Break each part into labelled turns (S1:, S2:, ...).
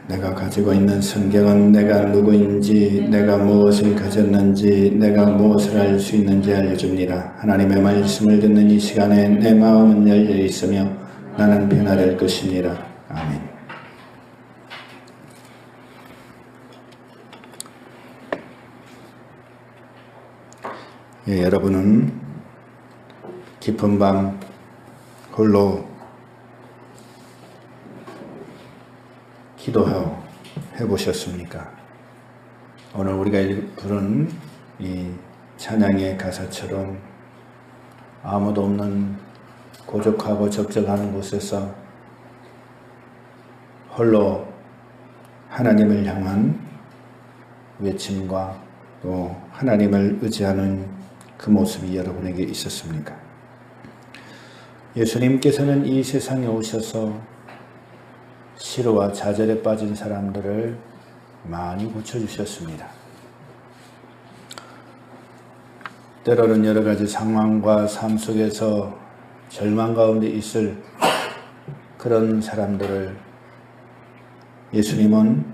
S1: 내가 가지고 있는 성경은 내가 누구인지, 내가 무엇을 가졌는지, 내가 무엇을 알 수 있는지 알려줍니다. 하나님의 말씀을 듣는 이 시간에 내 마음은 열려 있으며 나는 변화될 것입니다. 아멘. 예, 여러분은 깊은 밤 홀로 기도하고 해보셨습니까? 오늘 우리가 부른 이 찬양의 가사처럼 아무도 없는 고적하고 적적한 곳에서 홀로 하나님을 향한 외침과 또 하나님을 의지하는 그 모습이 여러분에게 있었습니까? 예수님께서는 이 세상에 오셔서 시루와 좌절에 빠진 사람들을 많이 고쳐주셨습니다. 때로는 여러 가지 상황과 삶 속에서 절망 가운데 있을 그런 사람들을 예수님은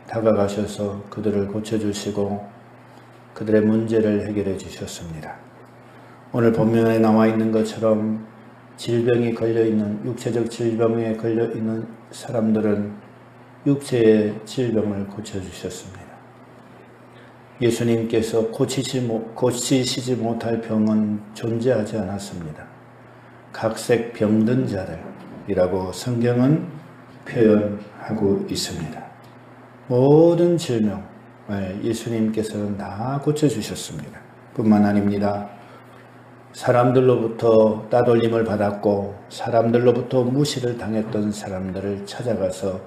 S1: 다가가셔서 그들을 고쳐주시고 그들의 문제를 해결해 주셨습니다. 오늘 본문에 나와 있는 것처럼 질병이 걸려있는, 육체적 질병에 걸려있는 사람들은 육체의 질병을 고쳐주셨습니다. 예수님께서 고치시지 못할 병은 존재하지 않았습니다. 각색 병든 자들이라고 성경은 표현하고 있습니다. 모든 질병을 예수님께서는 다 고쳐주셨습니다. 뿐만 아닙니다. 사람들로부터 따돌림을 받았고 사람들로부터 무시를 당했던 사람들을 찾아가서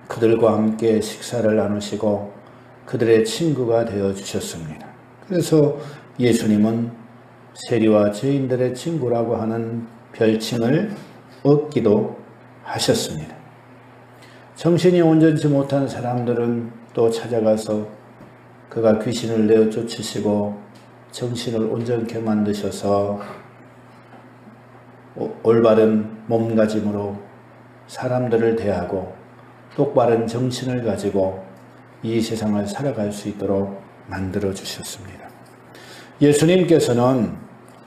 S1: 그들과 함께 식사를 나누시고 그들의 친구가 되어주셨습니다. 그래서 예수님은 세리와 죄인들의 친구라고 하는 별칭을 얻기도 하셨습니다. 정신이 온전치 못한 사람들은 또 찾아가서 그가 귀신을 내어 쫓으시고 정신을 온전케 만드셔서 올바른 몸가짐으로 사람들을 대하고 똑바른 정신을 가지고 이 세상을 살아갈 수 있도록 만들어 주셨습니다. 예수님께서는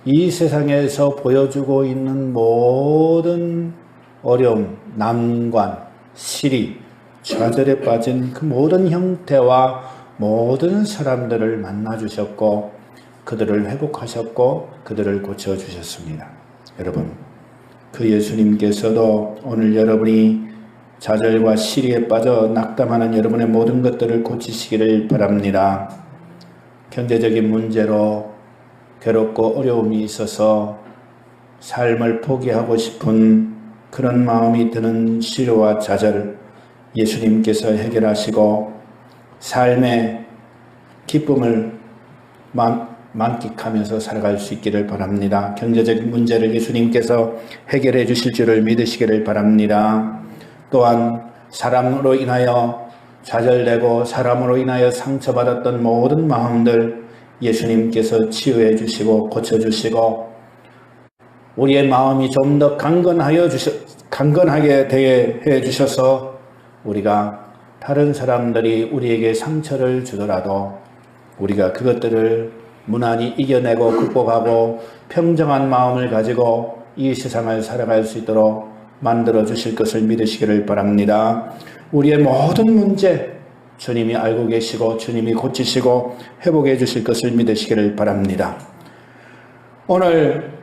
S1: 이 세상에서 보여주고 있는 모든 어려움, 난관, 시리, 좌절에 빠진 그 모든 형태와 모든 사람들을 만나 주셨고 그들을 회복하셨고 그들을 고쳐주셨습니다. 여러분, 그 예수님께서도 오늘 여러분이 좌절과 시리에 빠져 낙담하는 여러분의 모든 것들을 고치시기를 바랍니다. 경제적인 문제로 괴롭고 어려움이 있어서 삶을 포기하고 싶은 그런 마음이 드는 시리와 좌절, 예수님께서 해결하시고 삶의 기쁨을 만끽하면서 살아갈 수 있기를 바랍니다. 경제적인 문제를 예수님께서 해결해 주실 줄을 믿으시기를 바랍니다. 또한 사람으로 인하여 좌절되고 사람으로 인하여 상처받았던 모든 마음들 예수님께서 치유해 주시고 고쳐주시고 우리의 마음이 좀 더 강건하게 되게 해 주셔서 우리가 다른 사람들이 우리에게 상처를 주더라도 우리가 그것들을 무난히 이겨내고 극복하고 평정한 마음을 가지고 이 세상을 살아갈 수 있도록 만들어 주실 것을 믿으시기를 바랍니다. 우리의 모든 문제 주님이 알고 계시고 주님이 고치시고 회복해 주실 것을 믿으시기를 바랍니다. 오늘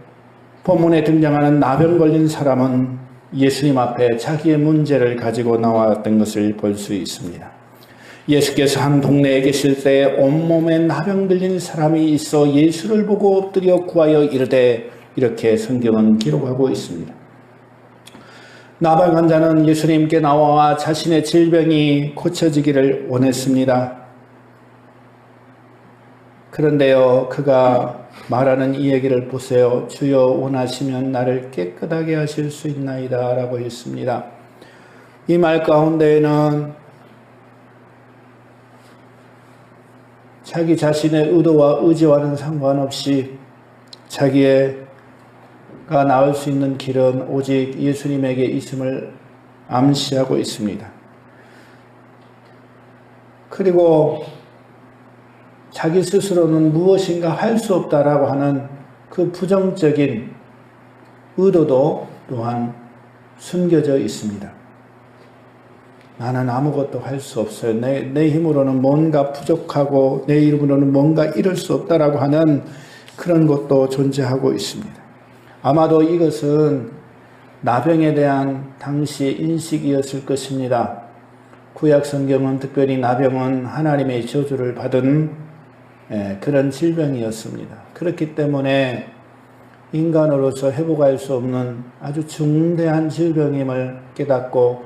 S1: 본문에 등장하는 나병 걸린 사람은 예수님 앞에 자기의 문제를 가지고 나왔던 것을 볼 수 있습니다. 예수께서 한 동네에 계실 때 온몸에 나병 들린 사람이 있어 예수를 보고 엎드려 구하여 이르되 이렇게 성경은 기록하고 있습니다. 나병 환자는 예수님께 나와 자신의 질병이 고쳐지기를 원했습니다. 그런데요, 그가 말하는 이 얘기를 보세요. 주여 원하시면 나를 깨끗하게 하실 수 있나이다 라고 했습니다. 이 말 가운데에는 자기 자신의 의도와 의지와는 상관없이 자기가 나을 수 있는 길은 오직 예수님에게 있음을 암시하고 있습니다. 그리고 자기 스스로는 무엇인가 할 수 없다라고 하는 그 부정적인 의도도 또한 숨겨져 있습니다. 나는 아무것도 할 수 없어요. 내 힘으로는 뭔가 부족하고 내 힘으로는 뭔가 이룰 수 없다라고 하는 그런 것도 존재하고 있습니다. 아마도 이것은 나병에 대한 당시의 인식이었을 것입니다. 구약 성경은 특별히 나병은 하나님의 저주를 받은 그런 질병이었습니다. 그렇기 때문에 인간으로서 회복할 수 없는 아주 중대한 질병임을 깨닫고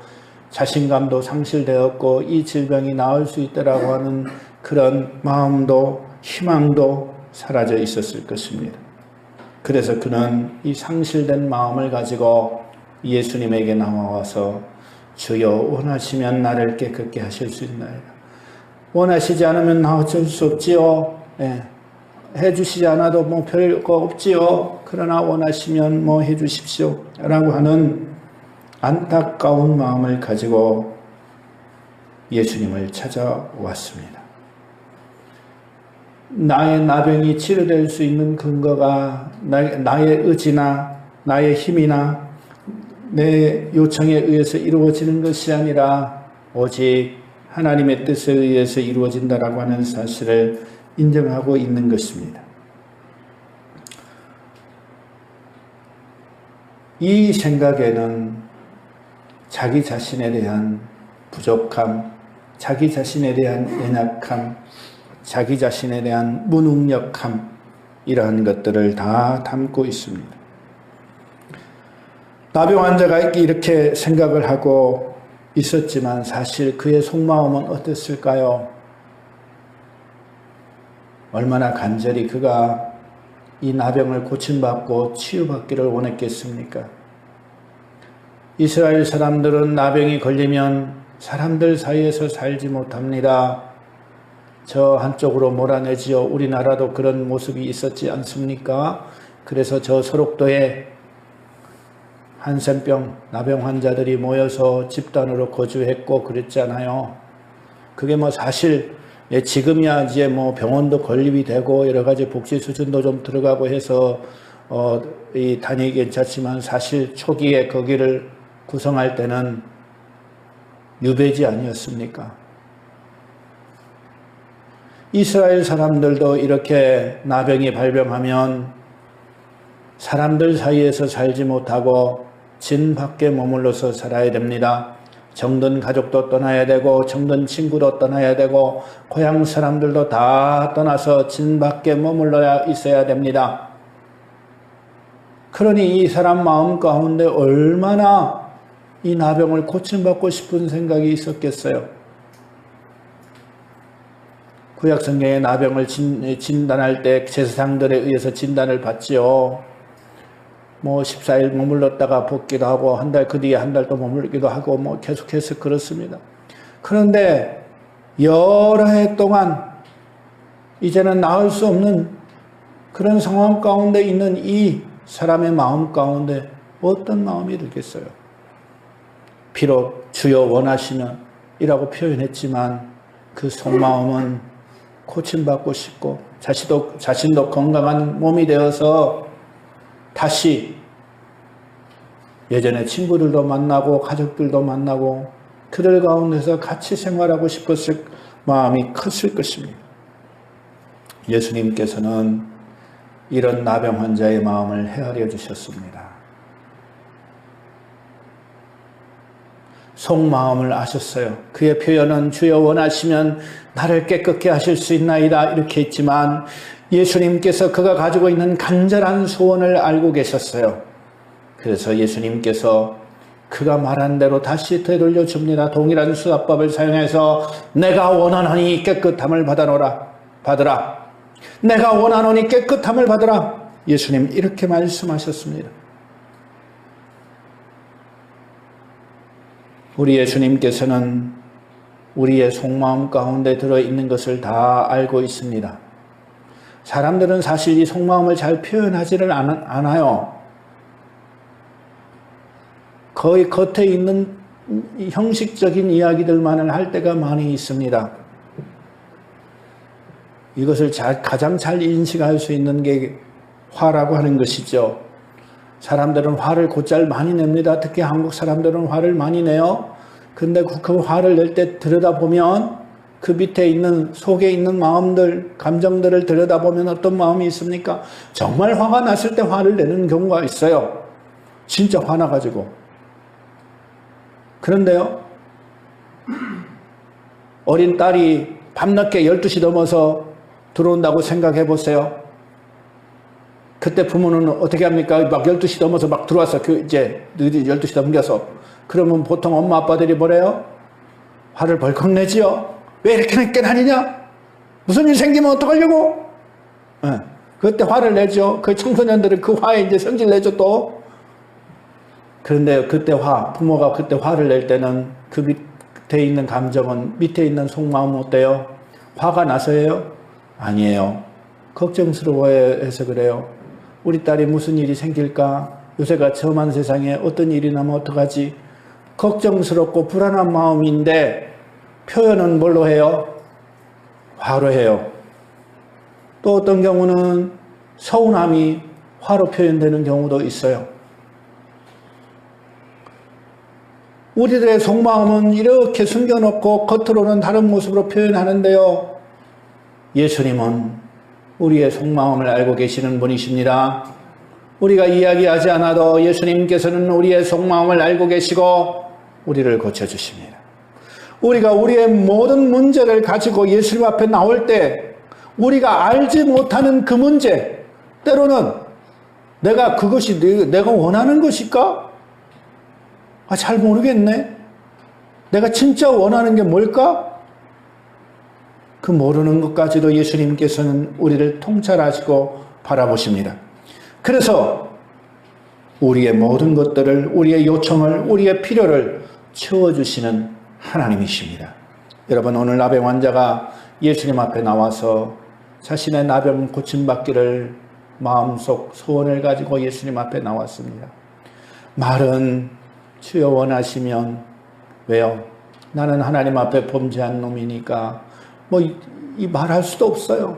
S1: 자신감도 상실되었고 이 질병이 나을 수 있다라고 하는 그런 마음도 희망도 사라져 있었을 것입니다. 그래서 그는 이 상실된 마음을 가지고 예수님에게 나와서 주여 원하시면 나를 깨끗게 하실 수 있나이다. 원하시지 않으면 나 어쩔 수 없지요. 해주시지 않아도 뭐 별거 없지요. 그러나 원하시면 뭐 해주십시오. 라고 하는 안타까운 마음을 가지고 예수님을 찾아왔습니다. 나의 나병이 치료될 수 있는 근거가 나의 의지나 나의 힘이나 내 요청에 의해서 이루어지는 것이 아니라 오직 하나님의 뜻에 의해서 이루어진다라고 하는 사실을 인정하고 있는 것입니다. 이 생각에는 자기 자신에 대한 부족함, 자기 자신에 대한 연약함, 자기 자신에 대한 무능력함, 이러한 것들을 다 담고 있습니다. 나병 환자가 이렇게 생각을 하고 있었지만 사실 그의 속마음은 어땠을까요? 얼마나 간절히 그가 이 나병을 고침받고 치유받기를 원했겠습니까? 이스라엘 사람들은 나병이 걸리면 사람들 사이에서 살지 못합니다. 저 한쪽으로 몰아내지요. 우리나라도 그런 모습이 있었지 않습니까? 그래서 저 소록도에 한센병, 나병 환자들이 모여서 집단으로 거주했고 그랬잖아요. 그게 뭐 사실 지금이야 이제 뭐 병원도 건립이 되고 여러 가지 복지 수준도 좀 들어가고 해서 이 다니기 괜찮지만 사실 초기에 거기를 구성할 때는 유배지 아니었습니까? 이스라엘 사람들도 이렇게 나병이 발병하면 사람들 사이에서 살지 못하고 진 밖에 머물러서 살아야 됩니다. 정든 가족도 떠나야 되고 정든 친구도 떠나야 되고 고향 사람들도 다 떠나서 진 밖에 머물러야 있어야 됩니다. 그러니 이 사람 마음 가운데 얼마나 이 나병을 고침받고 싶은 생각이 있었겠어요. 구약 성경의 나병을 진단할 때 제사장들에 의해서 진단을 받지요. 뭐 14일 머물렀다가 벗기도 하고 한 달 그 뒤에 한 달 또 머물기도 하고 뭐 계속해서 그렇습니다. 그런데 여러 해 동안 이제는 나을 수 없는 그런 상황 가운데 있는 이 사람의 마음 가운데 어떤 마음이 들겠어요? 비록 주여 원하시면 이라고 표현했지만 그 속마음은 고침받고 싶고 자신도 건강한 몸이 되어서 다시 예전에 친구들도 만나고 가족들도 만나고 그들 가운데서 같이 생활하고 싶었을 마음이 컸을 것입니다. 예수님께서는 이런 나병 환자의 마음을 헤아려 주셨습니다. 속마음을 아셨어요. 그의 표현은 주여 원하시면 나를 깨끗게 하실 수 있나이다 이렇게 했지만 예수님께서 그가 가지고 있는 간절한 소원을 알고 계셨어요. 그래서 예수님께서 그가 말한 대로 다시 되돌려 줍니다. 동일한 수합법을 사용해서 내가 원하노니 깨끗함을 받으라. 내가 원하노니 깨끗함을 받으라. 예수님 이렇게 말씀하셨습니다. 우리 예수님께서는 우리의 속마음 가운데 들어있는 것을 다 알고 있습니다. 사람들은 사실 이 속마음을 잘 표현하지를 않아요. 거의 겉에 있는 형식적인 이야기들만을 할 때가 많이 있습니다. 이것을 가장 잘 인식할 수 있는 게 화라고 하는 것이죠. 사람들은 화를 곧잘 많이 냅니다. 특히 한국 사람들은 화를 많이 내요. 근데 그 화를 낼 때 들여다보면 그 밑에 있는 속에 있는 마음들, 감정들을 들여다보면 어떤 마음이 있습니까? 정말 화가 났을 때 화를 내는 경우가 있어요. 진짜 화나가지고. 그런데요, 어린 딸이 밤늦게 12시 넘어서 들어온다고 생각해 보세요. 그때 부모는 어떻게 합니까? 막 12시 넘어서 막 들어와서 이제 12시 넘겨서. 그러면 보통 엄마 아빠들이 뭐래요? 화를 벌컥 내지요. 왜 이렇게 늦게 다니냐? 무슨 일 생기면 어떡하려고? 네. 그때 화를 내죠. 그 청소년들은 그 화에 이제 성질 내죠 또. 그런데 그때 부모가 그때 화를 낼 때는 그 밑에 있는 감정은, 밑에 있는 속마음은 어때요? 화가 나서예요? 아니에요. 걱정스러워해서 그래요. 우리 딸이 무슨 일이 생길까? 요새가 험한 세상에 어떤 일이 나면 어떡하지? 걱정스럽고 불안한 마음인데 표현은 뭘로 해요? 화로 해요. 또 어떤 경우는 서운함이 화로 표현되는 경우도 있어요. 우리들의 속마음은 이렇게 숨겨놓고 겉으로는 다른 모습으로 표현하는데요. 예수님은 우리의 속마음을 알고 계시는 분이십니다. 우리가 이야기하지 않아도 예수님께서는 우리의 속마음을 알고 계시고 우리를 고쳐주십니다. 우리가 우리의 모든 문제를 가지고 예수님 앞에 나올 때 우리가 알지 못하는 그 문제, 때로는 내가 그것이 내가 원하는 것일까? 잘 모르겠네. 내가 진짜 원하는 게 뭘까? 그 모르는 것까지도 예수님께서는 우리를 통찰하시고 바라보십니다. 그래서 우리의 모든 것들을, 우리의 요청을, 우리의 필요를 채워주시는 하나님이십니다. 여러분, 오늘 나병 환자가 예수님 앞에 나와서 자신의 나병 고침받기를 마음속 소원을 가지고 예수님 앞에 나왔습니다. 말은 주여 원하시면, 왜요? 나는 하나님 앞에 범죄한 놈이니까 이 말할 수도 없어요.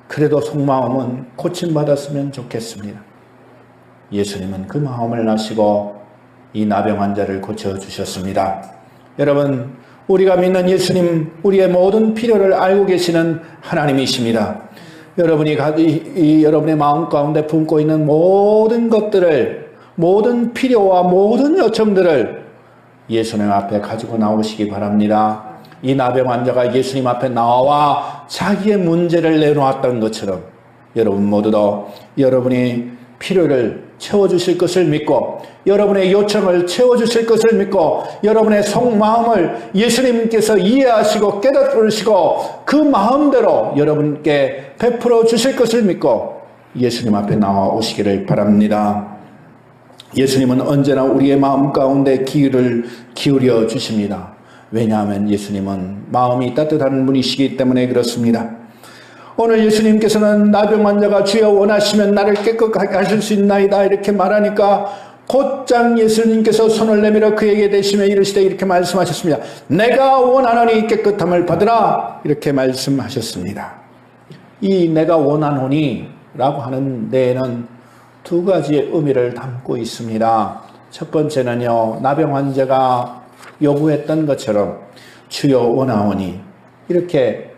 S1: 그래도 속마음은 고침받았으면 좋겠습니다. 예수님은 그 마음을 아시고 이 나병 환자를 고쳐주셨습니다. 여러분, 우리가 믿는 예수님, 우리의 모든 필요를 알고 계시는 하나님이십니다. 여러분이 여러분의 마음 가운데 품고 있는 모든 것들을, 모든 필요와 모든 요청들을 예수님 앞에 가지고 나오시기 바랍니다. 이 나병 환자가 예수님 앞에 나와 자기의 문제를 내놓았던 것처럼 여러분 모두도 여러분이 필요를 채워주실 것을 믿고, 여러분의 요청을 채워주실 것을 믿고, 여러분의 속마음을 예수님께서 이해하시고 깨닫으시고 그 마음대로 여러분께 베풀어 주실 것을 믿고 예수님 앞에 나와 오시기를 바랍니다. 예수님은 언제나 우리의 마음 가운데 귀를 기울여 주십니다. 왜냐하면 예수님은 마음이 따뜻한 분이시기 때문에 그렇습니다. 오늘 예수님께서는 나병 환자가 주여 원하시면 나를 깨끗하게 하실 수 있나이다 이렇게 말하니까 곧장 예수님께서 손을 내밀어 그에게 대시며 이르시되 이렇게 말씀하셨습니다. 내가 원하노니 깨끗함을 받으라 이렇게 말씀하셨습니다. 이 내가 원하노니 라고 하는 데에는 두 가지의 의미를 담고 있습니다. 첫 번째는요, 나병 환자가 요구했던 것처럼 주여 원하오니 이렇게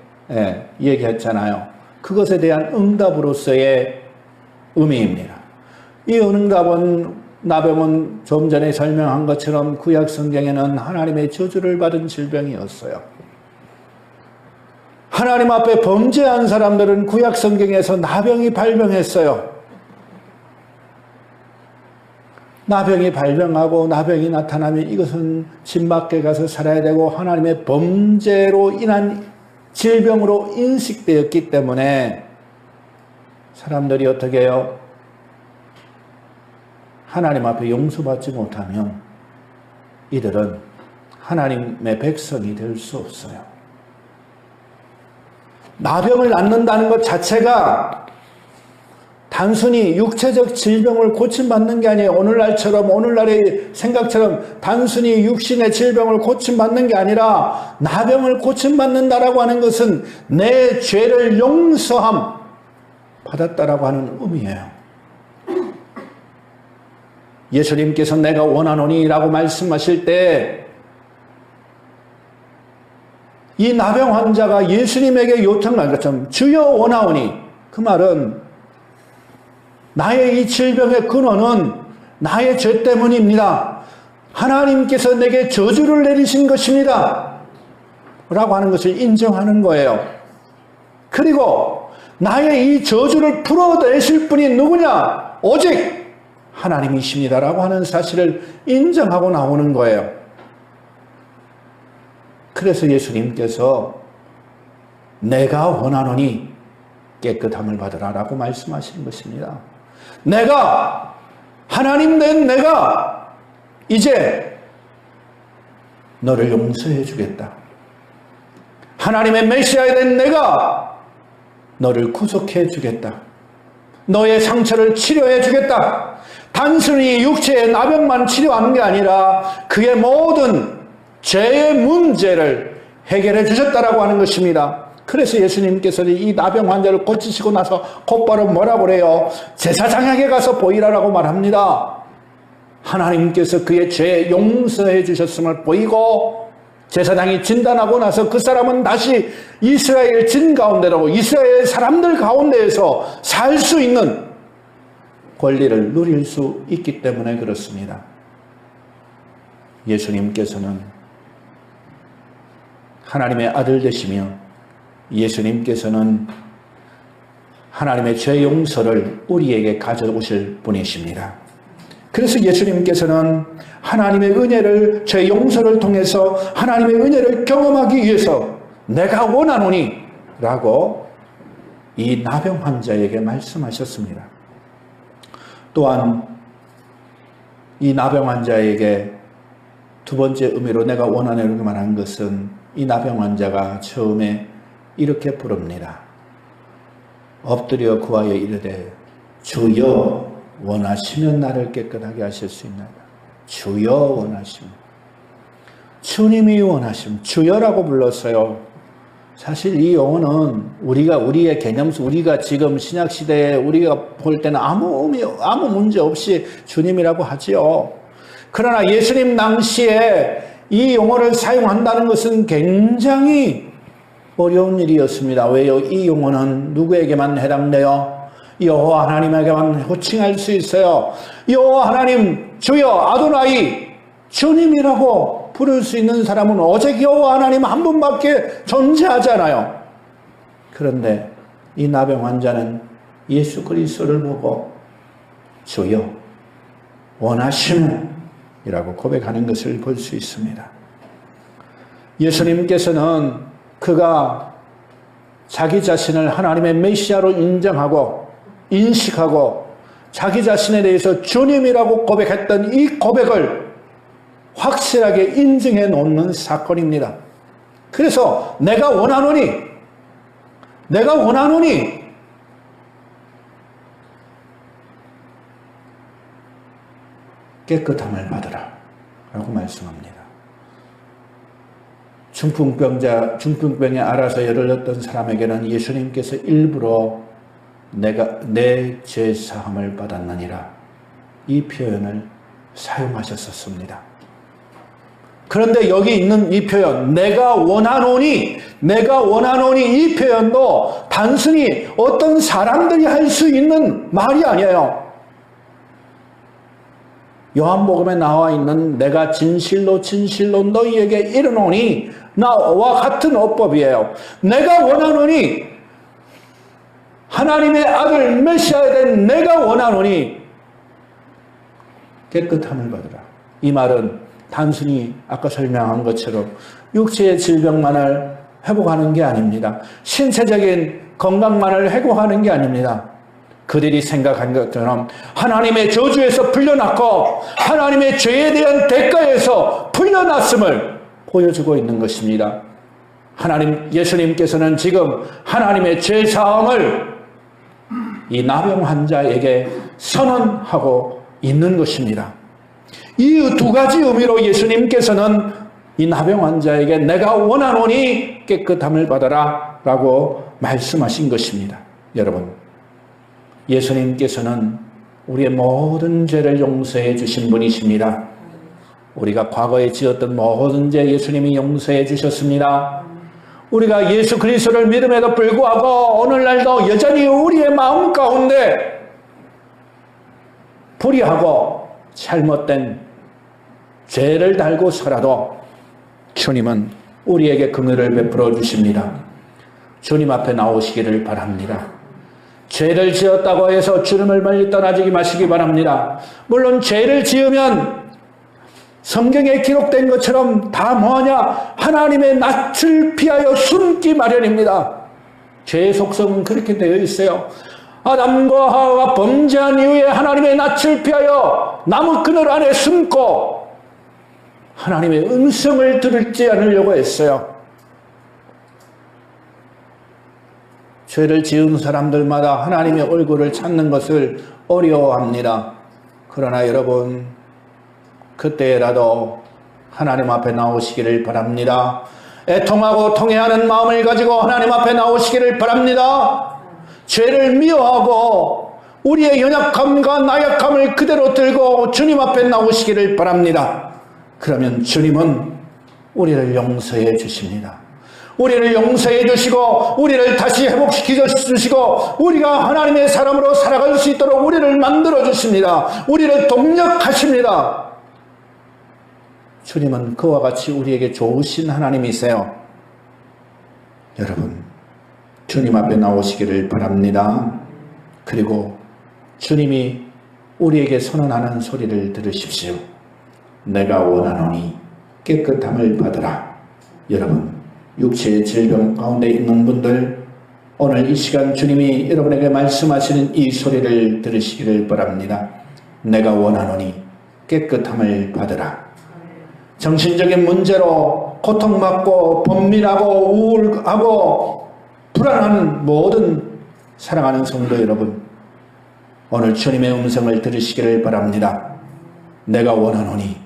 S1: 얘기했잖아요. 그것에 대한 응답으로서의 의미입니다. 이 응답은, 나병은 좀 전에 설명한 것처럼 구약 성경에는 하나님의 저주를 받은 질병이었어요. 하나님 앞에 범죄한 사람들은 구약 성경에서 나병이 발병했어요. 나병이 발병하고 나병이 나타나면 이것은 집 밖에 가서 살아야 되고 하나님의 범죄로 인한 질병으로 인식되었기 때문에 사람들이 어떻게 해요? 하나님 앞에 용서받지 못하면 이들은 하나님의 백성이 될 수 없어요. 나병을 앓는다는 것 자체가 단순히 육체적 질병을 고침받는 게 아니에요. 오늘날의 생각처럼 단순히 육신의 질병을 고침받는 게 아니라 나병을 고침받는다라고 하는 것은 내 죄를 용서함 받았다라고 하는 의미예요. 예수님께서 내가 원하노니 라고 말씀하실 때 이 나병 환자가 예수님에게 요청한 것처럼 주여 원하오니, 그 말은 나의 이 질병의 근원은 나의 죄 때문입니다. 하나님께서 내게 저주를 내리신 것입니다. 라고 하는 것을 인정하는 거예요. 그리고 나의 이 저주를 풀어내실 분이 누구냐? 오직 하나님이십니다. 라고 하는 사실을 인정하고 나오는 거예요. 그래서 예수님께서 내가 원하노니 깨끗함을 받으라 라고 말씀하시는 것입니다. 내가, 하나님 된 내가 이제 너를 용서해 주겠다. 하나님의 메시아 된 내가 너를 구속해 주겠다. 너의 상처를 치료해 주겠다. 단순히 육체의 나병만 치료하는 게 아니라 그의 모든 죄의 문제를 해결해 주셨다라고 하는 것입니다. 그래서 예수님께서는 이 나병 환자를 고치시고 나서 곧바로 뭐라고 그래요? 제사장에게 가서 보이라라고 말합니다. 하나님께서 그의 죄 용서해 주셨음을 보이고 제사장이 진단하고 나서 그 사람은 다시 이스라엘 진 가운데로 이스라엘 사람들 가운데에서 살 수 있는 권리를 누릴 수 있기 때문에 그렇습니다. 예수님께서는 하나님의 아들 되시며 예수님께서는 하나님의 죄 용서를 우리에게 가져오실 분이십니다. 그래서 예수님께서는 하나님의 은혜를, 죄 용서를 통해서 하나님의 은혜를 경험하기 위해서 내가 원하노니 라고 이 나병 환자에게 말씀하셨습니다. 또한 이 나병 환자에게 두 번째 의미로 내가 원하노니 말한 것은 이 나병 환자가 처음에 이렇게 부릅니다. 엎드려 구하여 이르되 주여 원하시면 나를 깨끗하게 하실 수 있나이다. 주여 원하시면, 주님이 원하시면 주여라고 불렀어요. 사실 이 용어는 우리의 개념 속 우리가 지금 신약 시대에 우리가 볼 때는 아무 문제 없이 주님이라고 하지요. 그러나 예수님 당시에 이 용어를 사용한다는 것은 굉장히 어려운 일이었습니다. 왜요? 이 용어는 누구에게만 해당돼요? 여호와 하나님에게만 호칭할 수 있어요. 여호와 하나님, 주여, 아도나이, 주님이라고 부를 수 있는 사람은 오직 여호와 하나님 한 분밖에 존재하잖아요. 그런데 이 나병 환자는 예수 그리스도를 보고 주여, 원하시면 이라고 고백하는 것을 볼 수 있습니다. 예수님께서는 그가 자기 자신을 하나님의 메시아로 인정하고 인식하고 자기 자신에 대해서 주님이라고 고백했던 이 고백을 확실하게 인증해 놓는 사건입니다. 그래서 내가 원하노니 깨끗함을 받으라 라고 말씀합니다. 중풍병에 앓아서 열을 얻던 사람에게는 예수님께서 일부러 내가 내 죄 사함을 받았느니라 이 표현을 사용하셨었습니다. 그런데 여기 있는 이 표현 내가 원하노니 이 표현도 단순히 어떤 사람들이 할 수 있는 말이 아니에요. 요한복음에 나와 있는 내가 진실로 너희에게 이르노니 나와 같은 어법이에요. 내가 원하노니 하나님의 아들 메시아에 된 내가 원하노니 깨끗함을 받으라. 이 말은 단순히 아까 설명한 것처럼 육체의 질병만을 회복하는 게 아닙니다. 신체적인 건강만을 회복하는 게 아닙니다. 그들이 생각한 것처럼 하나님의 저주에서 풀려났고 하나님의 죄에 대한 대가에서 풀려났음을 보여주고 있는 것입니다. 예수님께서는 지금 하나님의 죄 사함을 이 나병 환자에게 선언하고 있는 것입니다. 이 두 가지 의미로 예수님께서는 이 나병 환자에게 내가 원하노니 깨끗함을 받아라 라고 말씀하신 것입니다. 여러분, 예수님께서는 우리의 모든 죄를 용서해 주신 분이십니다. 우리가 과거에 지었던 모든 죄 예수님이 용서해 주셨습니다. 우리가 예수 그리스도를 믿음에도 불구하고 오늘날도 여전히 우리의 마음 가운데 불의하고 잘못된 죄를 달고 살아도 주님은 우리에게 긍휼을 베풀어 주십니다. 주님 앞에 나오시기를 바랍니다. 죄를 지었다고 해서 주님을 멀리 떠나지 마시기 바랍니다. 물론 죄를 지으면 성경에 기록된 것처럼 다 뭐하냐? 하나님의 낯을 피하여 숨기 마련입니다. 죄의 속성은 그렇게 되어 있어요. 아담과 하와가 범죄한 이후에 하나님의 낯을 피하여 나무 그늘 안에 숨고 하나님의 음성을 들을지 않으려고 했어요. 죄를 지은 사람들마다 하나님의 얼굴을 찾는 것을 어려워합니다. 그러나 여러분, 그때라도 하나님 앞에 나오시기를 바랍니다. 애통하고 통회하는 마음을 가지고 하나님 앞에 나오시기를 바랍니다. 죄를 미워하고 우리의 연약함과 나약함을 그대로 들고 주님 앞에 나오시기를 바랍니다. 그러면 주님은 우리를 용서해 주십니다. 우리를 용서해 주시고 우리를 다시 회복시켜 주시고 우리가 하나님의 사람으로 살아갈 수 있도록 우리를 만들어 주십니다. 우리를 동력하십니다. 주님은 그와 같이 우리에게 좋으신 하나님이세요. 여러분, 주님 앞에 나오시기를 바랍니다. 그리고 주님이 우리에게 선언하는 소리를 들으십시오. 내가 원하노니 깨끗함을 받으라. 여러분, 육체의 질병 가운데 있는 분들, 오늘 이 시간 주님이 여러분에게 말씀하시는 이 소리를 들으시기를 바랍니다. 내가 원하노니 깨끗함을 받으라. 정신적인 문제로 고통받고 번민하고 우울하고 불안한 모든 사랑하는 성도 여러분, 오늘 주님의 음성을 들으시기를 바랍니다. 내가 원하노니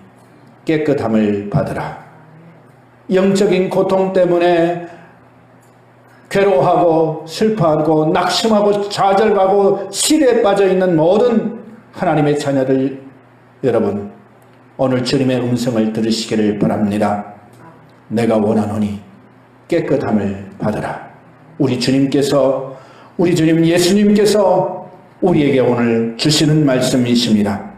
S1: 깨끗함을 받으라. 영적인 고통 때문에 괴로워하고 슬퍼하고 낙심하고 좌절하고 시대에 빠져 있는 모든 하나님의 자녀들 여러분, 오늘 주님의 음성을 들으시기를 바랍니다. 내가 원하노니 깨끗함을 받으라. 우리 주님께서, 우리 주님 예수님께서 우리에게 오늘 주시는 말씀이십니다.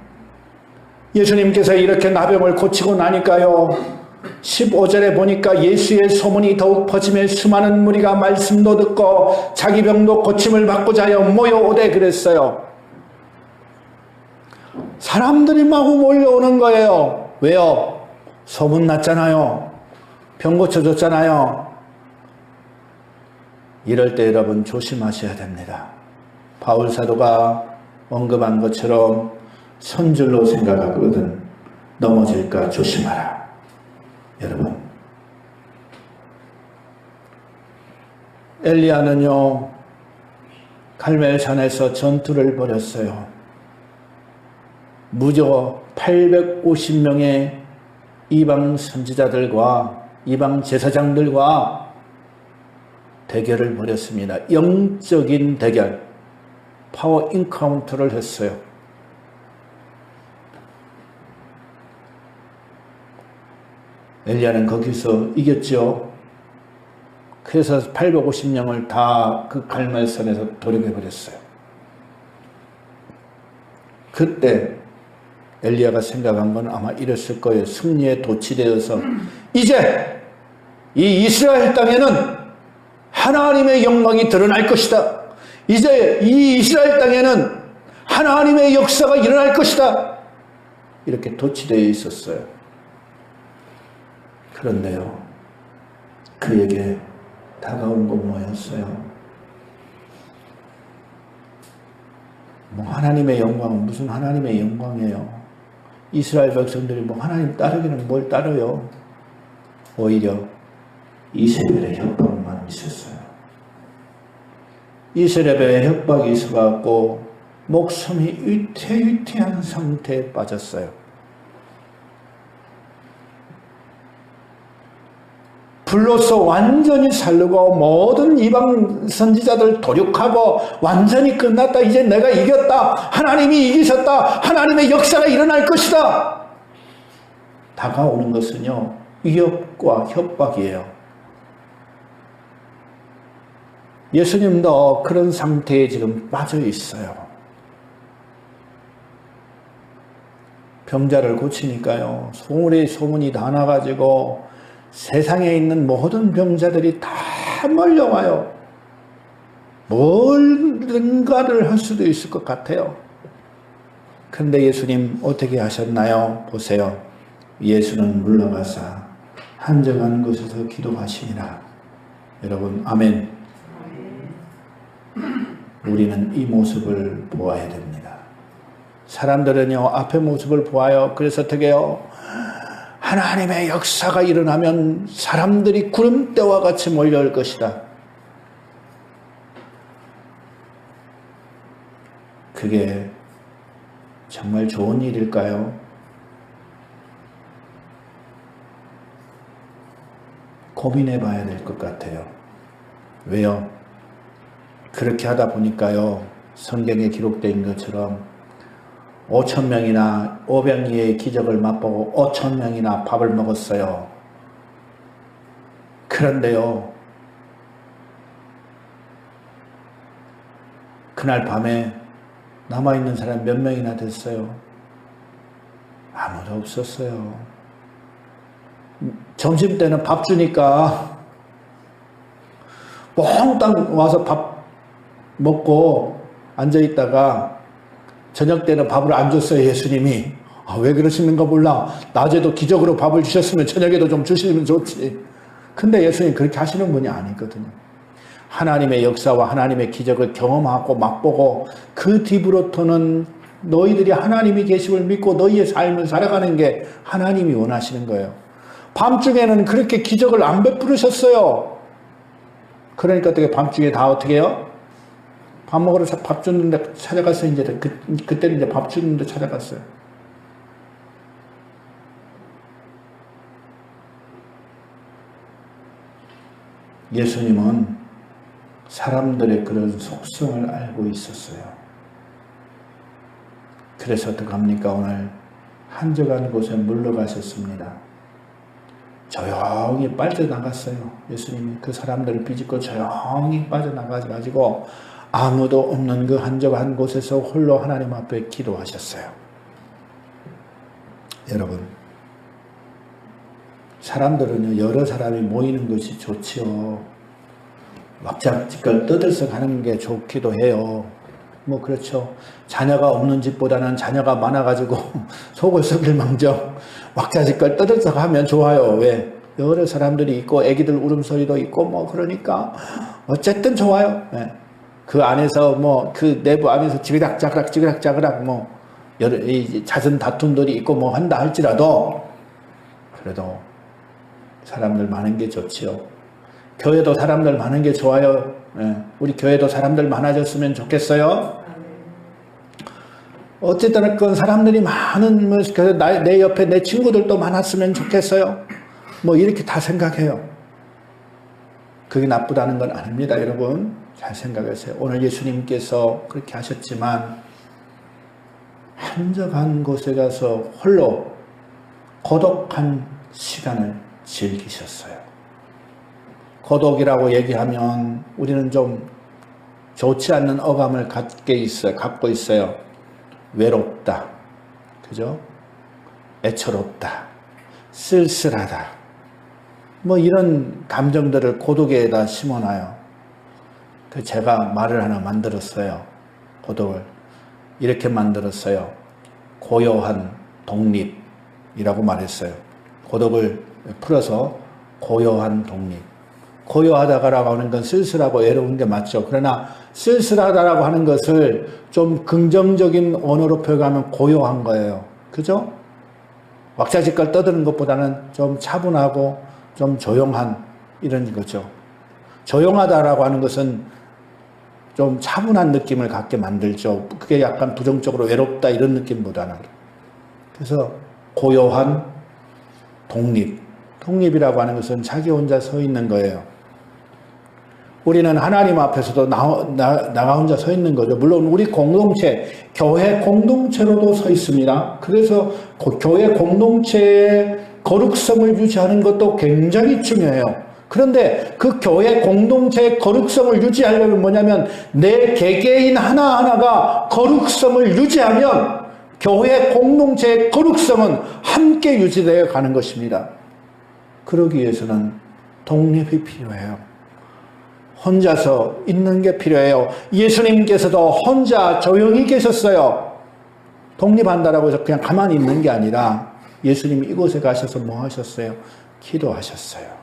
S1: 예수님께서 이렇게 나병을 고치고 나니까요, 15절에 보니까 예수의 소문이 더욱 퍼지며 수많은 무리가 말씀도 듣고 자기 병도 고침을 받고자 하여 모여오되 그랬어요. 사람들이 마구 몰려오는 거예요. 왜요? 소문 났잖아요. 병 고쳐줬잖아요. 이럴 때 여러분 조심하셔야 됩니다. 바울 사도가 언급한 것처럼 선줄로 생각하거든 넘어질까 조심하라. 여러분, 엘리야는요, 갈멜산에서 전투를 벌였어요. 무려 850명의 이방 선지자들과 이방 제사장들과 대결을 벌였습니다. 영적인 대결, 파워 인카운트를 했어요. 엘리야는 거기서 이겼죠. 그래서 850명을 다 그 갈멜산에서 돌격해버렸어요. 그때 엘리야가 생각한 건 아마 이랬을 거예요. 승리에 도취되어서 이제 이 이스라엘 땅에는 하나님의 영광이 드러날 것이다. 이제 이 이스라엘 땅에는 하나님의 역사가 일어날 것이다. 이렇게 도취되어 있었어요. 그런데요, 그에게 다가온 건 뭐였어요? 뭐 하나님의 영광은 무슨 하나님의 영광이에요? 이스라엘 백성들이 뭐 하나님 따르기는 뭘 따르요? 오히려 이세벨의 협박만 있었어요. 이스라엘에 협박이 있어갖고 목숨이 위태위태한 상태에 빠졌어요. 불로서 완전히 살르고 모든 이방 선지자들 도륙하고 완전히 끝났다. 이제 내가 이겼다. 하나님이 이기셨다. 하나님의 역사가 일어날 것이다. 다가오는 것은요, 위협과 협박이에요. 예수님도 그런 상태에 지금 빠져 있어요. 병자를 고치니까요, 소문이 다 나가지고 세상에 있는 모든 병자들이 다 몰려와요. 뭔가를 할 수도 있을 것 같아요. 그런데 예수님 어떻게 하셨나요? 보세요. 예수는 물러가사 한정한 곳에서 기도하시니라. 여러분, 아멘. 우리는 이 모습을 보아야 됩니다. 사람들은요, 앞의 모습을 보아요. 그래서 어떻게 해요? 하나님의 역사가 일어나면 사람들이 구름대와 같이 몰려올 것이다. 그게 정말 좋은 일일까요? 고민해 봐야 될 것 같아요. 왜요? 그렇게 하다 보니까요, 성경에 기록된 것처럼 5,000명이나 500리의 기적을 맛보고 5,000명이나 밥을 먹었어요. 그런데요, 그날 밤에 남아있는 사람 몇 명이나 됐어요? 아무도 없었어요. 점심때는 밥 주니까 몽땅 와서 밥 먹고 앉아있다가 저녁 때는 밥을 안 줬어요, 예수님이. 왜 그러시는가 몰라. 낮에도 기적으로 밥을 주셨으면 저녁에도 좀 주시면 좋지. 근데 예수님 그렇게 하시는 분이 아니거든요. 하나님의 역사와 하나님의 기적을 경험하고 맛보고 그 뒤부터는 너희들이 하나님이 계심을 믿고 너희의 삶을 살아가는 게 하나님이 원하시는 거예요. 밤중에는 그렇게 기적을 안 베푸르셨어요. 그러니까 어떻게 밤중에 다 어떻게 해요? 밥 먹으러 밥 주는데 찾아갔어요. 이제 그때는 이제 밥 주는데 찾아갔어요. 예수님은 사람들의 그런 속성을 알고 있었어요. 그래서 어떡합니까? 오늘 한적한 곳에 물러가셨습니다. 조용히 빠져나갔어요. 예수님이 그 사람들을 비집고 조용히 빠져나가가지고 아무도 없는 그 한적한 곳에서 홀로 하나님 앞에 기도하셨어요. 여러분, 사람들은요, 여러 사람이 모이는 것이 좋지요. 왁자지껄 떠들썩하는 게 좋기도 해요. 뭐 그렇죠. 자녀가 없는 집보다는 자녀가 많아가지고 속을 썩일 망정 왁자지껄 떠들썩하면 좋아요. 왜? 여러 사람들이 있고 애기들 울음소리도 있고 뭐 그러니까 어쨌든 좋아요. 네. 그 안에서 뭐 그 내부 안에서 지그락자그락 뭐 여러 잦은 다툼들이 있고 뭐 한다 할지라도 그래도 사람들 많은 게 좋지요. 교회도 사람들 많은 게 좋아요. 네. 우리 교회도 사람들 많아졌으면 좋겠어요. 어쨌든 그 사람들이 많은 내 옆에 내 친구들도 많았으면 좋겠어요. 뭐 이렇게 다 생각해요. 그게 나쁘다는 건 아닙니다, 여러분. 잘 생각하세요. 오늘 예수님께서 그렇게 하셨지만 한적한 곳에 가서 홀로 고독한 시간을 즐기셨어요. 고독이라고 얘기하면 우리는 좀 좋지 않는 어감을 갖고 있어요. 외롭다. 그죠? 애처롭다. 쓸쓸하다. 뭐 이런 감정들을 고독에다 심어놔요. 제가 말을 하나 만들었어요. 고독을. 이렇게 만들었어요. 고요한 독립이라고 말했어요. 고독을 풀어서 고요한 독립. 고요하다라고 하는 건 쓸쓸하고 외로운 게 맞죠. 그러나 쓸쓸하다라고 하는 것을 좀 긍정적인 언어로 표현하면 고요한 거예요. 그죠? 왁자지껄 떠드는 것보다는 좀 차분하고 좀 조용한 이런 거죠. 조용하다라고 하는 것은 좀 차분한 느낌을 갖게 만들죠. 그게 약간 부정적으로 외롭다 이런 느낌보다는. 그래서 고요한 독립. 독립이라고 하는 것은 자기 혼자 서 있는 거예요. 우리는 하나님 앞에서도 나가 혼자 서 있는 거죠. 물론 우리 공동체, 교회 공동체로도 서 있습니다. 그래서 교회 공동체의 거룩성을 유지하는 것도 굉장히 중요해요. 그런데 그 교회 공동체의 거룩성을 유지하려면 뭐냐면 내 개개인 하나하나가 거룩성을 유지하면 교회 공동체의 거룩성은 함께 유지되어 가는 것입니다. 그러기 위해서는 독립이 필요해요. 혼자서 있는 게 필요해요. 예수님께서도 혼자 조용히 계셨어요. 독립한다라고 해서 그냥 가만히 있는 게 아니라 예수님이 이곳에 가셔서 뭐 하셨어요? 기도하셨어요.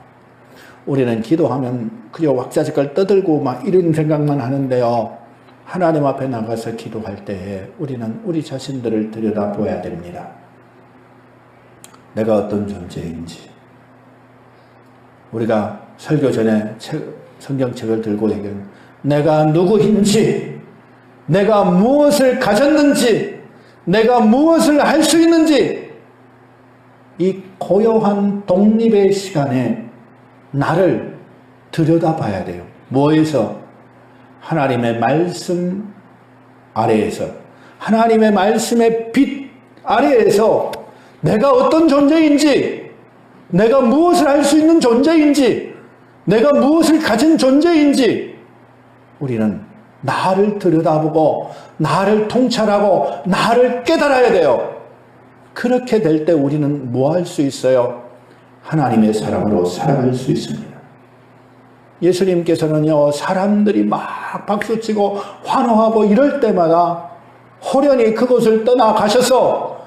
S1: 우리는 기도하면 그저 왁자지껄 떠들고 막 이런 생각만 하는데요. 하나님 앞에 나가서 기도할 때에 우리는 우리 자신들을 들여다보아야 됩니다. 내가 어떤 존재인지. 우리가 설교 전에 성경책을 들고 얘기하는 내가 누구인지, 내가 무엇을 가졌는지, 내가 무엇을 할 수 있는지, 이 고요한 독립의 시간에 나를 들여다봐야 돼요. 뭐에서? 하나님의 말씀 아래에서, 하나님의 말씀의 빛 아래에서 내가 어떤 존재인지, 내가 무엇을 할 수 있는 존재인지, 내가 무엇을 가진 존재인지 우리는 나를 들여다보고 나를 통찰하고 나를 깨달아야 돼요. 그렇게 될 때 우리는 뭐 할 수 있어요? 하나님의 사람으로 살아갈 수 있습니다. 예수님께서는요, 사람들이 막 박수치고 환호하고 이럴 때마다 호련히 그곳을 떠나가셔서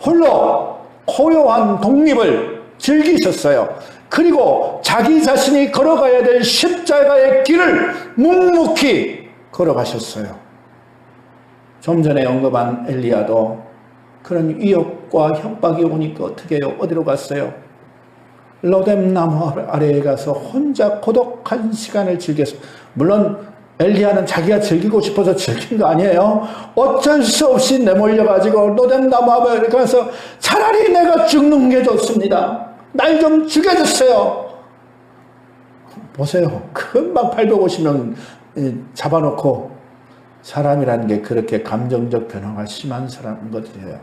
S1: 홀로 고요한 독립을 즐기셨어요. 그리고 자기 자신이 걸어가야 될 십자가의 길을 묵묵히 걸어가셨어요. 좀 전에 언급한 엘리야도 그런 위협과 협박이 오니까 어떻게 해요? 어디로 갔어요? 로뎀나무 아래에 가서 혼자 고독한 시간을 즐겼어요. 물론 엘리야는 자기가 즐기고 싶어서 즐긴 거 아니에요. 어쩔 수 없이 내몰려가지고 로뎀나무 아래에 가서 차라리 내가 죽는 게 좋습니다. 날 좀 죽여주세요. 보세요. 금방 850명 잡아놓고 사람이라는 게 그렇게 감정적 변화가 심한 사람인 것이에요.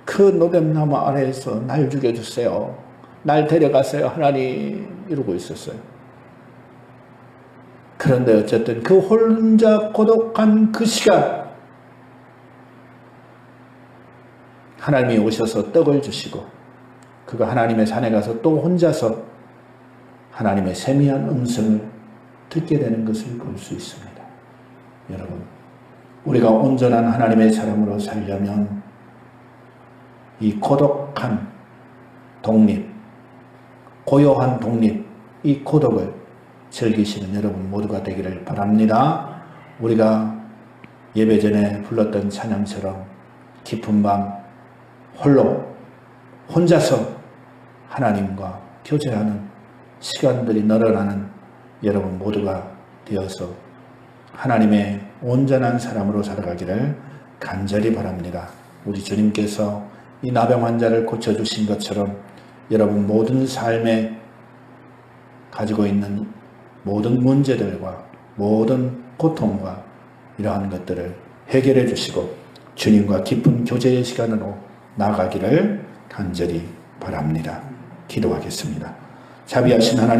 S1: 그 로뎀나무 아래에서 날 죽여주세요. 날 데려가세요. 하나님 이러고 있었어요. 그런데 어쨌든 그 혼자 고독한 그 시간 하나님이 오셔서 떡을 주시고 그가 하나님의 산에 가서 또 혼자서 하나님의 세미한 음성을 듣게 되는 것을 볼 수 있습니다. 여러분, 우리가 온전한 하나님의 사람으로 살려면 이 고독한 독립, 고요한 독립, 이 고독을 즐기시는 여러분 모두가 되기를 바랍니다. 우리가 예배 전에 불렀던 찬양처럼 깊은 밤 홀로 혼자서 하나님과 교제하는 시간들이 늘어나는 여러분 모두가 되어서 하나님의 온전한 사람으로 살아가기를 간절히 바랍니다. 우리 주님께서 이 나병 환자를 고쳐주신 것처럼 여러분 모든 삶에 가지고 있는 모든 문제들과 모든 고통과 이러한 것들을 해결해 주시고 주님과 깊은 교제의 시간으로 나아가기를 간절히 바랍니다. 기도하겠습니다. 자비하신 하나님,